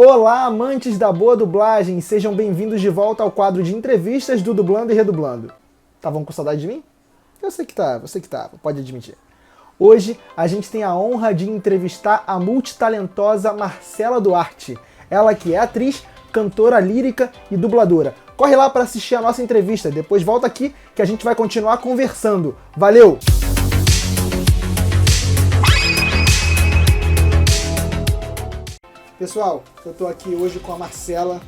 Olá, amantes da boa dublagem, sejam bem-vindos de volta ao quadro de entrevistas do Dublando e Redublando. Estavam com saudade de mim? Eu sei que tava, pode admitir. Hoje a gente tem a honra de entrevistar a multitalentosa Marcela Duarte, ela que é atriz, cantora lírica e dubladora. Corre lá para assistir a nossa entrevista, depois volta aqui que a gente vai continuar conversando. Valeu! Pessoal, eu tô aqui hoje com a Marcela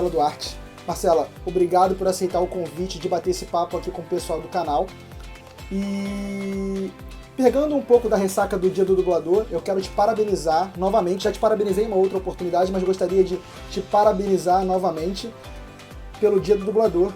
Duarte. Marcela, obrigado por aceitar o convite de bater esse papo aqui com o pessoal do canal. E pegando um pouco da ressaca do Dia do Dublador, eu quero te parabenizar novamente. Já te parabenizei em uma outra oportunidade, mas gostaria de te parabenizar novamente pelo Dia do Dublador.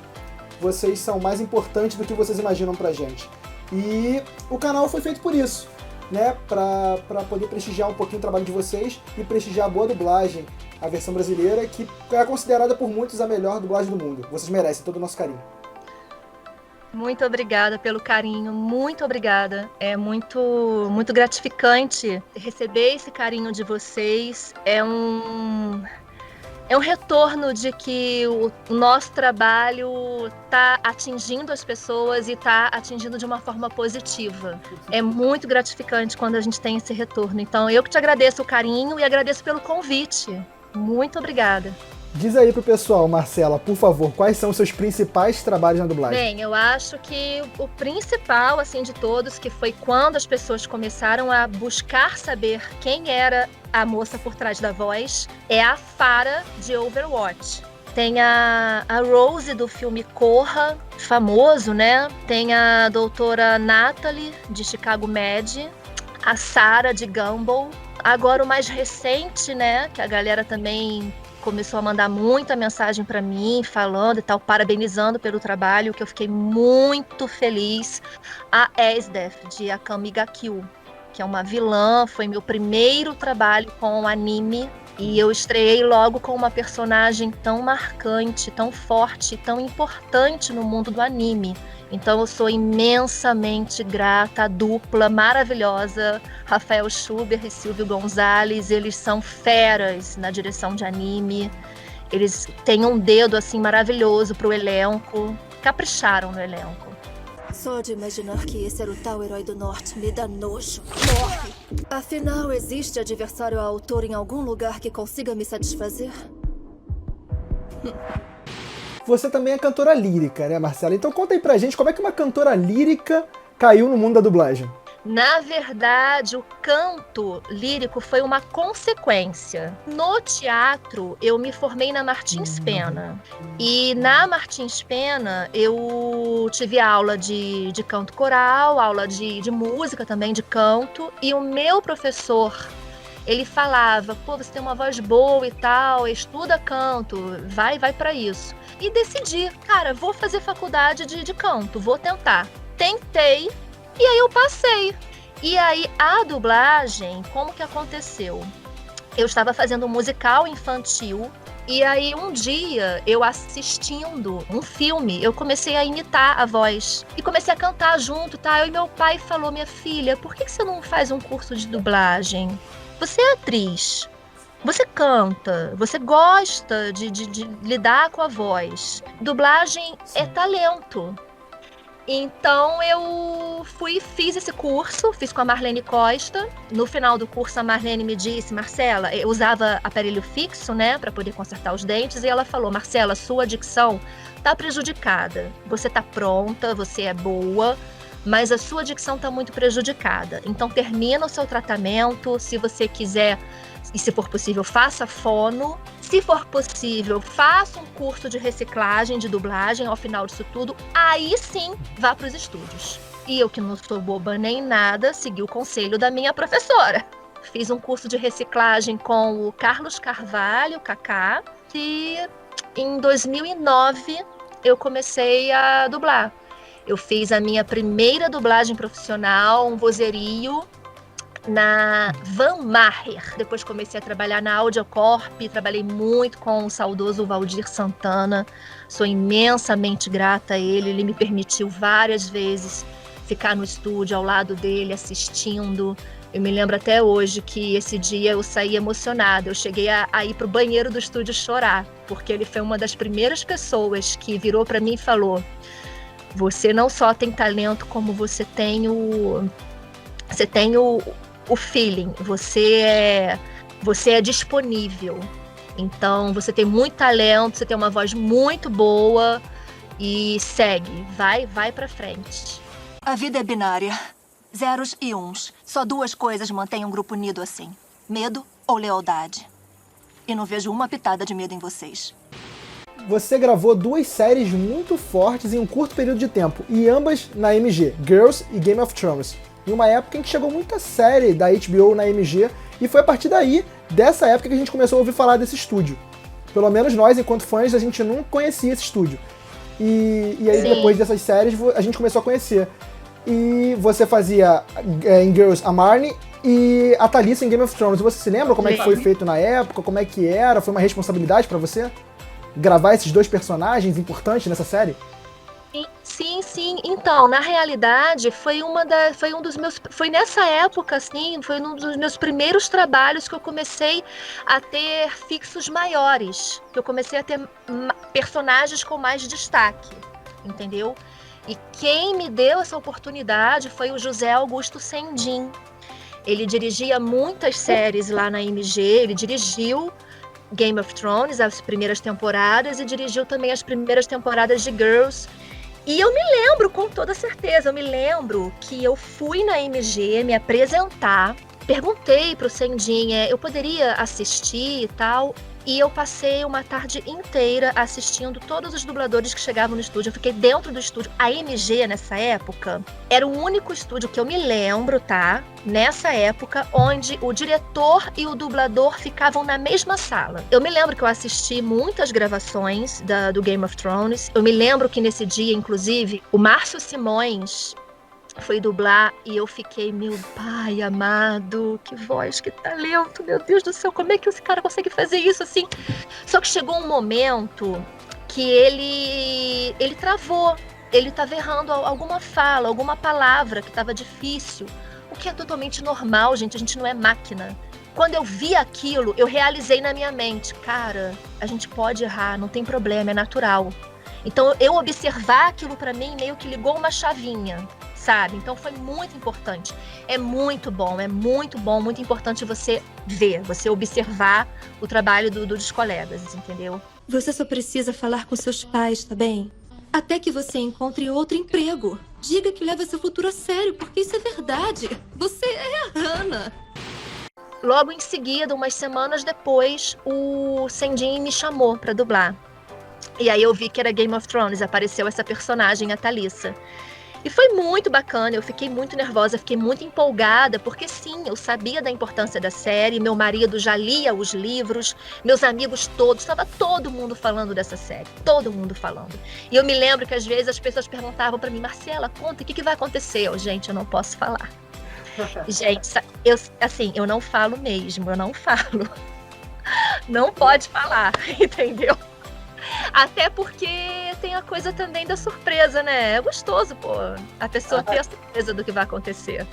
Vocês são mais importantes do que vocês imaginam pra gente. E o canal foi feito por isso, né? Pra poder prestigiar um pouquinho o trabalho de vocês e prestigiar a boa dublagem, a versão brasileira, que é considerada por muitos a melhor dublagem do mundo. Vocês merecem todo o nosso carinho. Muito obrigada pelo carinho, muito obrigada. É muito gratificante receber esse carinho de vocês. É um retorno de que o nosso trabalho está atingindo as pessoas e está atingindo de uma forma positiva. É muito gratificante quando a gente tem esse retorno. Então, eu que te agradeço o carinho e agradeço pelo convite. Muito obrigada. Diz aí pro pessoal, Marcela, por favor, quais são os seus principais trabalhos na dublagem? Bem, eu acho que o principal, assim, de todos, que foi quando as pessoas começaram a buscar saber quem era a moça por trás da voz, é a Farah de Overwatch. Tem a Rose do filme Corra, famoso, né? Tem a doutora Natalie de Chicago Med, a Sarah de Gumball. Agora o mais recente, né, que a galera também começou a mandar muita mensagem para mim, falando e tal, parabenizando pelo trabalho, que eu fiquei muito feliz. A Esdef, de Akame ga Kill, que é uma vilã, foi meu primeiro trabalho com anime, e eu estreiei logo com uma personagem tão marcante, tão forte, tão importante no mundo do anime. Então eu sou imensamente grata à dupla maravilhosa, Rafael Schubert e Silvio Gonzalez. Eles são feras na direção de anime, eles têm um dedo assim maravilhoso pro elenco, capricharam no elenco. Só de imaginar que esse era o tal herói do norte me dá nojo. Morre! Afinal, existe adversário à altura em algum lugar que consiga me satisfazer? Você também é cantora lírica, né, Marcela? Então conta aí pra gente como é que uma cantora lírica caiu no mundo da dublagem. Na verdade, o canto lírico foi uma consequência. No teatro, eu me formei na Martins Pena. E na Martins Pena, eu tive aula de canto coral, aula de música também, de canto. E o meu professor, ele falava, pô, você tem uma voz boa e tal, estuda canto, vai pra isso. E decidi, cara, vou fazer faculdade de canto, vou tentar. Tentei. E aí eu passei. E aí a dublagem, como que aconteceu? Eu estava fazendo um musical infantil e aí um dia eu assistindo um filme, eu comecei a imitar a voz e comecei a cantar junto, tá? E meu pai falou, minha filha, por que você não faz um curso de dublagem? Você é atriz, você canta, você gosta de lidar com a voz. Dublagem é talento. Então eu fiz esse curso, fiz com a Marlene Costa. No final do curso a Marlene me disse, Marcela, eu usava aparelho fixo, né, para poder consertar os dentes, e ela falou, Marcela, sua dicção tá prejudicada. Você tá pronta, você é boa, mas a sua dicção tá muito prejudicada. Então termina o seu tratamento, se você quiser, e se for possível, faça fono. Se for possível, faça um curso de reciclagem, de dublagem, ao final disso tudo, aí sim, vá para os estúdios. E eu, que não sou boba nem nada, segui o conselho da minha professora. Fiz um curso de reciclagem com o Carlos Carvalho, Kaká, e em 2009 eu comecei a dublar. Eu fiz a minha primeira dublagem profissional, um vozerio, na Van Maher. Depois comecei a trabalhar na Audiocorp, trabalhei muito com o saudoso Valdir Santana. Sou imensamente grata a ele me permitiu várias vezes ficar no estúdio ao lado dele, assistindo. Eu me lembro até hoje que esse dia eu saí emocionada. Eu cheguei a ir pro banheiro do estúdio chorar, porque ele foi uma das primeiras pessoas que virou para mim e falou: você não só tem talento, como você tem o feeling, você é disponível. Então, você tem muito talento, você tem uma voz muito boa e segue, vai pra frente. A vida é binária. Zeros e uns. Só duas coisas mantêm um grupo unido assim: medo ou lealdade. E não vejo uma pitada de medo em vocês. Você gravou 2 séries muito fortes em um curto período de tempo, e ambas na MG, Girls e Game of Thrones. Em uma época em que chegou muita série da HBO na MG, e foi a partir daí, dessa época, que a gente começou a ouvir falar desse estúdio. Pelo menos nós, enquanto fãs, a gente não conhecia esse estúdio. E aí, Sim. Depois dessas séries, a gente começou a conhecer. E você fazia em Girls a Marnie e a Thalissa em Game of Thrones. Você se lembra como é que foi feito na época? Como é que era? Foi uma responsabilidade pra você gravar esses 2 personagens importantes nessa série? Sim. Então, na realidade, foi nessa época, assim, foi um dos meus primeiros trabalhos que eu comecei a ter fixos maiores, que eu comecei a ter personagens com mais destaque, entendeu? E quem me deu essa oportunidade foi o José Augusto Sendin. Ele dirigia muitas séries lá na MG, ele dirigiu Game of Thrones, as primeiras temporadas, e dirigiu também as primeiras temporadas de Girls. E eu me lembro com toda certeza, eu me lembro que eu fui na MG me apresentar, perguntei pro Sendin, eu poderia assistir e tal, e eu passei uma tarde inteira assistindo todos os dubladores que chegavam no estúdio. Eu fiquei dentro do estúdio. A MG, nessa época, era o único estúdio que eu me lembro, tá? Nessa época, onde o diretor e o dublador ficavam na mesma sala. Eu me lembro que eu assisti muitas gravações do Game of Thrones. Eu me lembro que nesse dia, inclusive, o Márcio Simões foi dublar e eu fiquei, meu pai amado, que voz, que talento, meu Deus do céu, como é que esse cara consegue fazer isso assim? Só que chegou um momento que ele travou, ele estava errando alguma fala, alguma palavra que estava difícil, o que é totalmente normal, gente, a gente não é máquina. Quando eu vi aquilo, eu realizei na minha mente, cara, a gente pode errar, não tem problema, é natural. Então eu observar aquilo para mim meio que ligou uma chavinha, sabe? Então foi muito importante. É muito bom, muito importante você ver, você observar o trabalho dos colegas, entendeu? Você só precisa falar com seus pais, tá bem? Até que você encontre outro emprego. Diga que leva seu futuro a sério, porque isso é verdade. Você é a Hannah. Logo em seguida, umas semanas depois, o Sendin me chamou pra dublar. E aí eu vi que era Game of Thrones, apareceu essa personagem, a Thalissa. E foi muito bacana, eu fiquei muito nervosa, fiquei muito empolgada, porque sim, eu sabia da importância da série, meu marido já lia os livros, meus amigos todos, estava todo mundo falando dessa série, todo mundo falando. E eu me lembro que às vezes as pessoas perguntavam pra mim, Marcela, conta, o que vai acontecer? Gente, eu não posso falar. Gente, eu não falo mesmo, eu não falo. Não pode falar, entendeu? Até porque tem a coisa também da surpresa, né? É gostoso, pô, a pessoa ter a surpresa do que vai acontecer.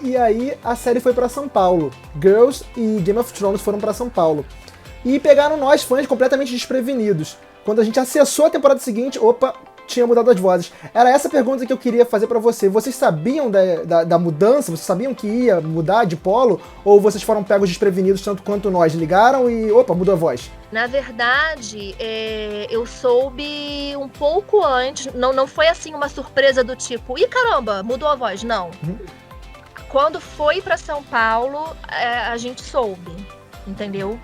E aí a série foi pra São Paulo. Girls e Game of Thrones foram pra São Paulo. E pegaram nós, fãs, completamente desprevenidos. Quando a gente acessou a temporada seguinte, opa, tinha mudado as vozes. Era essa pergunta que eu queria fazer pra você. Vocês sabiam da mudança? Vocês sabiam que ia mudar de polo? Ou vocês foram pegos desprevenidos tanto quanto nós? Ligaram e, opa, mudou a voz? Na verdade, eu soube um pouco antes. Não foi assim uma surpresa do tipo, ih, caramba, mudou a voz. Não. Quando foi pra São Paulo, a gente soube, entendeu?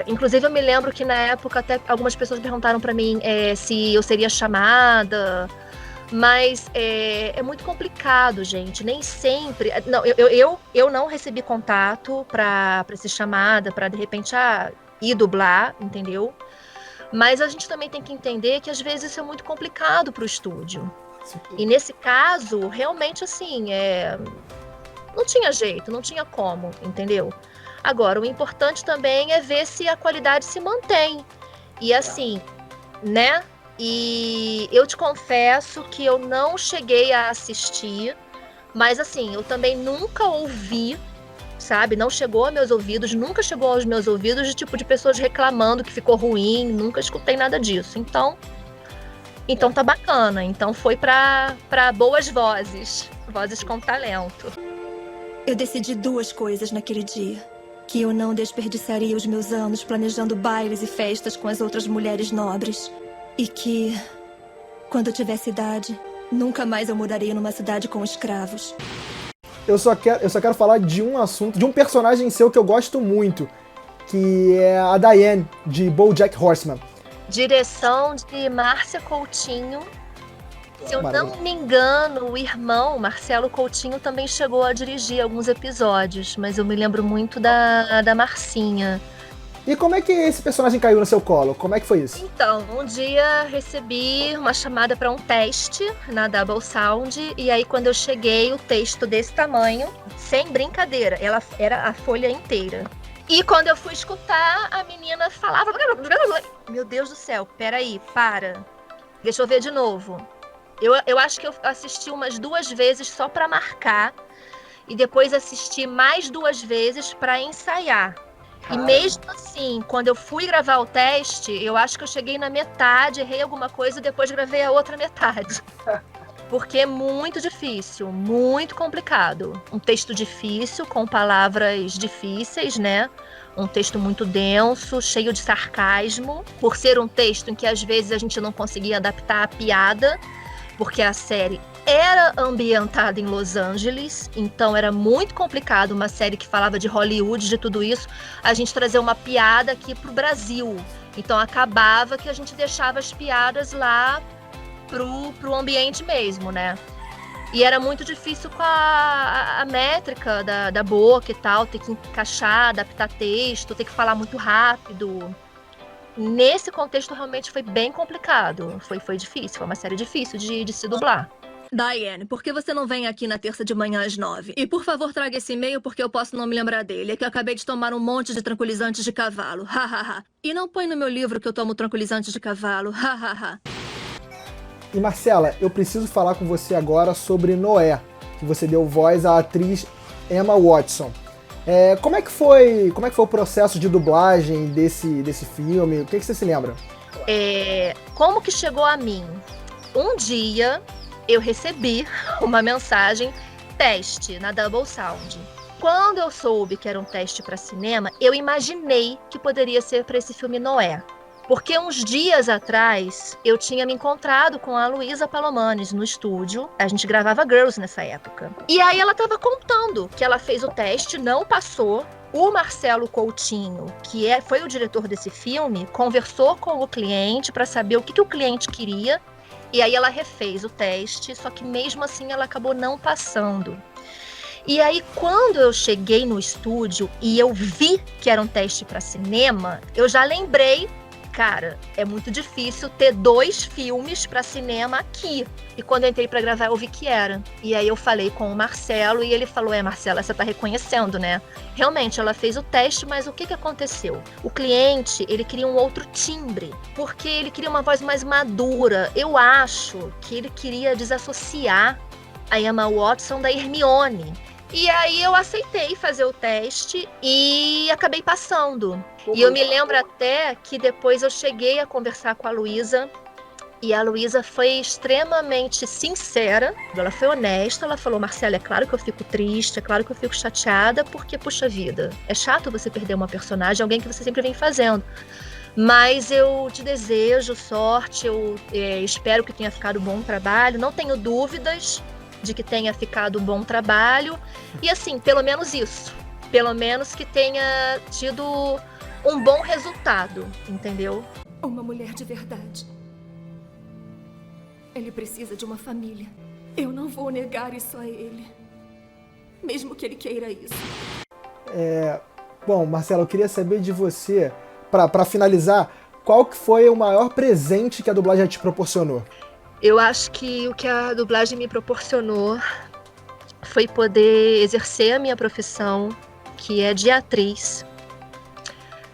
Inclusive eu me lembro que na época até algumas pessoas perguntaram pra mim se eu seria chamada, mas é muito complicado, gente, nem sempre, não, eu não recebi contato pra ser chamada, pra de repente ir dublar, entendeu? Mas a gente também tem que entender que às vezes isso é muito complicado pro estúdio. E nesse caso, realmente assim, não tinha jeito, não tinha como, entendeu? Agora, o importante também é ver se a qualidade se mantém. E assim, né? E eu te confesso que eu não cheguei a assistir Mas assim, eu também nunca ouvi, sabe? Não chegou aos meus ouvidos, nunca chegou aos meus ouvidos de pessoas reclamando que ficou ruim, nunca escutei nada disso. Então tá bacana. Então foi pra boas vozes com talento. Eu decidi 2 coisas naquele dia. Que eu não desperdiçaria os meus anos planejando bailes e festas com as outras mulheres nobres. E que, quando eu tivesse idade, nunca mais eu mudaria numa cidade com escravos. Eu só quero falar de um assunto, de um personagem seu que eu gosto muito, que é a Diane, de BoJack Horseman. Direção de Márcia Coutinho. Se eu não me engano, o irmão, Marcelo Coutinho, também chegou a dirigir alguns episódios, mas eu me lembro muito da Marcinha. E como é que esse personagem caiu no seu colo? Como é que foi isso? Então, um dia recebi uma chamada para um teste na Double Sound, e aí quando eu cheguei, o texto desse tamanho, sem brincadeira, ela era a folha inteira. E quando eu fui escutar, a menina falava... Meu Deus do céu, peraí, para. Deixa eu ver de novo. Eu acho que eu assisti umas 2 vezes só para marcar, e depois assisti mais 2 vezes para ensaiar. E mesmo assim, quando eu fui gravar o teste, eu acho que eu cheguei na metade, errei alguma coisa e depois gravei a outra metade. Porque é muito difícil, muito complicado. Um texto difícil, com palavras difíceis, né? Um texto muito denso, cheio de sarcasmo. Por ser um texto em que às vezes a gente não conseguia adaptar a piada, porque a série era ambientada em Los Angeles, então era muito complicado, uma série que falava de Hollywood, de tudo isso, a gente trazer uma piada aqui pro Brasil. Então acabava que a gente deixava as piadas lá pro ambiente mesmo, né? E era muito difícil com a métrica da boca e tal, ter que encaixar, adaptar texto, ter que falar muito rápido. Nesse contexto realmente foi bem complicado, foi difícil, foi uma série difícil de se dublar. Diane, por que você não vem aqui na terça de manhã às 9? E por favor traga esse e-mail porque eu posso não me lembrar dele. É que eu acabei de tomar um monte de tranquilizantes de cavalo. Hahaha. E não põe no meu livro que eu tomo tranquilizantes de cavalo. Hahaha. E Marcela, eu preciso falar com você agora sobre Noé, que você deu voz à atriz Emma Watson. Como é que foi o processo de dublagem desse filme? O que você se lembra? Como que chegou a mim? Um dia eu recebi uma mensagem teste na Double Sound. Quando eu soube que era um teste para cinema, eu imaginei que poderia ser para esse filme Noé. Porque uns dias atrás eu tinha me encontrado com a Luísa Palomanes no estúdio. A gente gravava Girls nessa época. E aí ela estava contando que ela fez o teste, não passou. O Marcelo Coutinho, que foi o diretor desse filme, conversou com o cliente para saber o que o cliente queria. E aí ela refez o teste, só que mesmo assim ela acabou não passando. E aí quando eu cheguei no estúdio e eu vi que era um teste para cinema, eu já lembrei, cara, é muito difícil ter 2 filmes para cinema aqui. E quando eu entrei para gravar, eu vi que era. E aí eu falei com o Marcelo e ele falou, Marcela, você tá reconhecendo, né? Realmente, ela fez o teste, mas o que aconteceu? O cliente, ele queria um outro timbre, porque ele queria uma voz mais madura. Eu acho que ele queria desassociar a Emma Watson da Hermione. E aí eu aceitei fazer o teste e acabei passando. E eu me lembro até que depois eu cheguei a conversar com a Luísa. E a Luísa foi extremamente sincera, ela foi honesta, ela falou, Marcela, é claro que eu fico triste, é claro que eu fico chateada, porque, puxa vida, é chato você perder uma personagem, alguém que você sempre vem fazendo. Mas eu te desejo sorte, eu espero que tenha ficado um bom trabalho, não tenho dúvidas de que tenha ficado um bom trabalho. E assim, pelo menos isso, pelo menos que tenha tido um bom resultado, entendeu? Uma mulher de verdade. Ele precisa de uma família. Eu não vou negar isso a ele. Mesmo que ele queira isso. Bom, Marcela, eu queria saber de você, para finalizar, qual que foi o maior presente que a dublagem te proporcionou? Eu acho que o que a dublagem me proporcionou foi poder exercer a minha profissão, que é de atriz,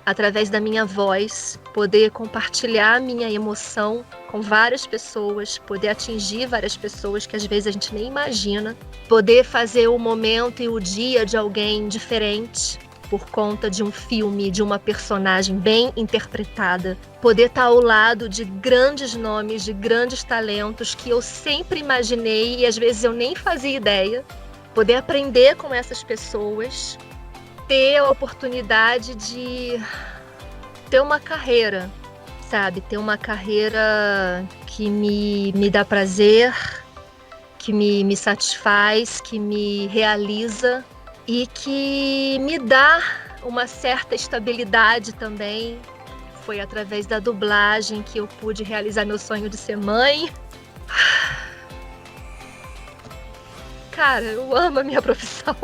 através da minha voz, poder compartilhar a minha emoção com várias pessoas, poder atingir várias pessoas que às vezes a gente nem imagina, poder fazer o momento e o dia de alguém diferente por conta de um filme, de uma personagem bem interpretada, poder estar ao lado de grandes nomes, de grandes talentos que eu sempre imaginei e às vezes eu nem fazia ideia, poder aprender com essas pessoas, ter a oportunidade de ter uma carreira, sabe? Ter uma carreira que me dá prazer, que me satisfaz, que me realiza e que me dá uma certa estabilidade também. Foi através da dublagem que eu pude realizar meu sonho de ser mãe. Cara, eu amo a minha profissão.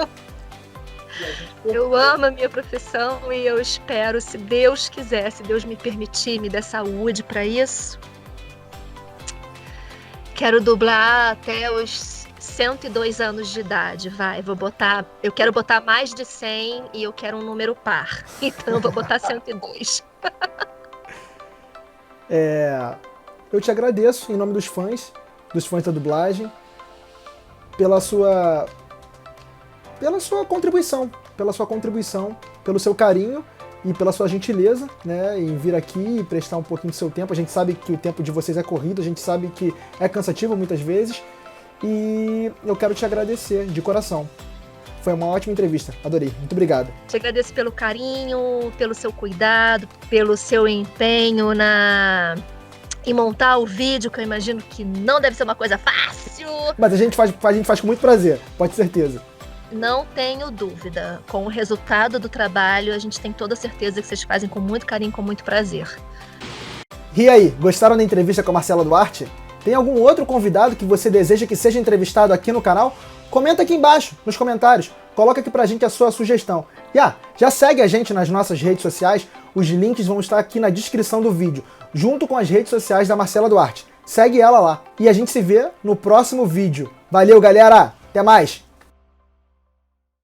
Eu amo a minha profissão e eu espero, se Deus quiser, se Deus me permitir, me der saúde para isso. Quero dublar até os 102 anos de idade, eu quero botar mais de 100 e eu quero um número par. Então eu vou botar 102. Eu te agradeço em nome dos fãs da dublagem, pela sua contribuição, pelo seu carinho e pela sua gentileza, né, em vir aqui e prestar um pouquinho do seu tempo. A gente sabe que o tempo de vocês é corrido, a gente sabe que é cansativo muitas vezes, e eu quero te agradecer de coração. Foi uma ótima entrevista, adorei, muito obrigado. Te agradeço pelo carinho, pelo seu cuidado, pelo seu empenho em montar o vídeo, que eu imagino que não deve ser uma coisa fácil. Mas a gente faz com muito prazer, pode ter certeza. Não tenho dúvida. Com o resultado do trabalho, a gente tem toda a certeza que vocês fazem com muito carinho, com muito prazer. E aí, gostaram da entrevista com a Marcela Duarte? Tem algum outro convidado que você deseja que seja entrevistado aqui no canal? Comenta aqui embaixo, nos comentários. Coloca aqui pra gente a sua sugestão. E já segue a gente nas nossas redes sociais. Os links vão estar aqui na descrição do vídeo, junto com as redes sociais da Marcela Duarte. Segue ela lá. E a gente se vê no próximo vídeo. Valeu, galera! Até mais!